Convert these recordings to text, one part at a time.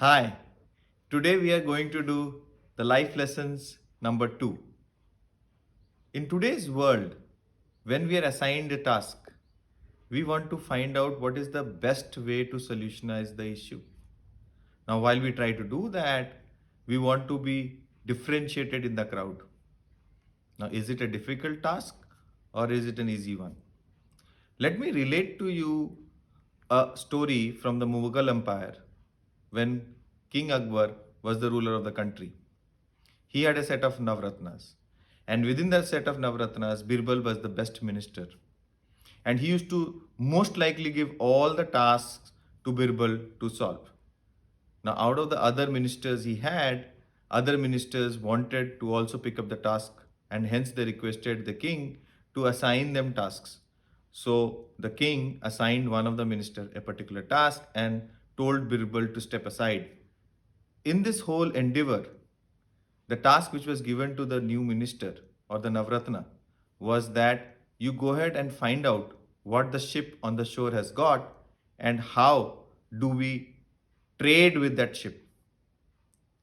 Hi, today we are going to do the life lessons number 2. In today's world, when we are assigned a task, we want to find out what is the best way to solutionize the issue. Now, while we try to do that, we want to be differentiated in the crowd. Now, is it a difficult task or is it an easy one? Let me relate to you a story from the Mughal Empire when King Akbar was the ruler of the country. He had a set of Navratnas. And within that set of Navratnas, Birbal was the best minister. And he used to most likely give all the tasks to Birbal to solve. Now, out of the other ministers he had, other ministers wanted to also pick up the task, and hence they requested the king to assign them tasks. So the king assigned one of the minister a particular task and told Birbal to step aside. In this whole endeavor, the task which was given to the new minister or the Navratna was that you go ahead and find out what the ship on the shore has got and how do we trade with that ship.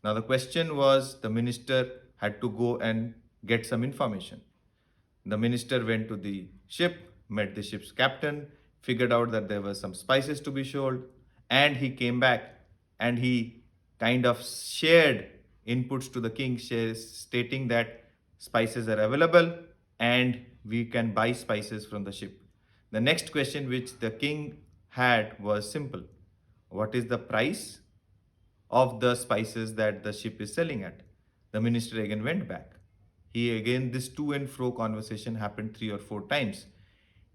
Now, the question was the minister had to go and get some information. The minister went to the ship, met the ship's captain, figured out that there were some spices to be sold, and he came back and he kind of shared inputs to the king, stating that spices are available and we can buy spices from the ship. The next question which the king had was simple: what is the price of the spices that the ship is selling at? The minister again went back. This to and fro conversation happened 3 or 4 times.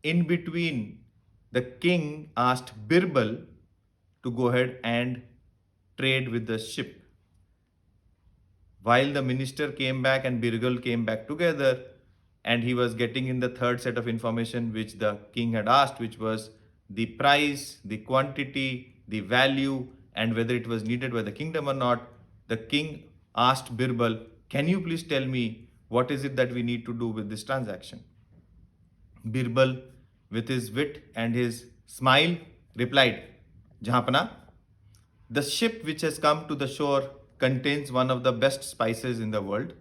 In between, the king asked Birbal to go ahead and trade with the ship. While the minister came back and Birbal came back together, and he was getting in the third set of information which the king had asked, which was the price, the quantity, the value, and whether it was needed by the kingdom or not. The king asked Birbal, "Can you please tell me what is it that we need to do with this transaction?" Birbal, with his wit and his smile, replied, "Jahapana, the ship which has come to the shore contains one of the best spices in the world.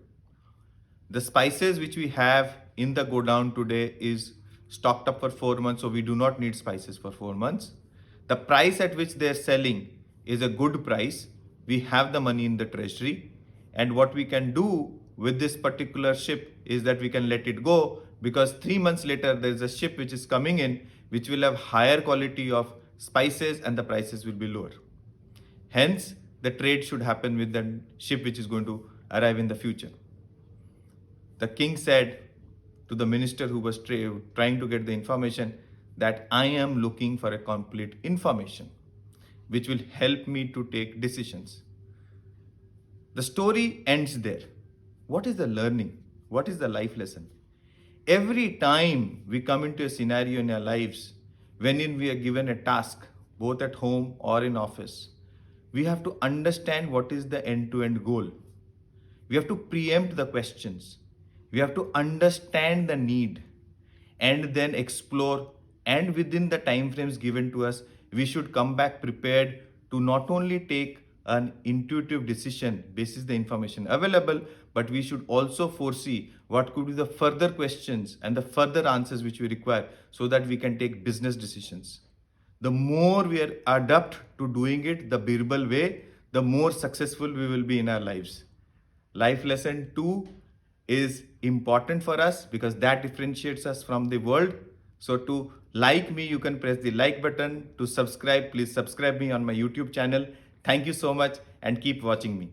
The spices which we have in the godown today is stocked up for 4 months, so we do not need spices for 4 months. The price at which they are selling is a good price. We have the money in the treasury, and what we can do with this particular ship is that we can let it go, because 3 months later there is a ship which is coming in which will have higher quality of spices and the prices will be lower. Hence, the trade should happen with the ship which is going to arrive in the future." The king said to the minister who was trying to get the information that I am looking for a complete information which will help me to take decisions. The story ends there. What is the learning? What is the life lesson? Every time we come into a scenario in our lives wherein we are given a task, both at home or in office, we have to understand what is the end-to-end goal. We have to preempt the questions. We have to understand the need and then explore. And within the time frames given to us, we should come back prepared to not only take an intuitive decision basis the information available, but we should also foresee what could be the further questions and the further answers which we require so that we can take business decisions. The more we are adept to doing it the Birbal way, the more successful we will be in our lives. Life lesson 2 is important for us because that differentiates us from the world. So to like me, you can press the like button. To subscribe, please subscribe me on my YouTube channel. Thank you so much and keep watching me.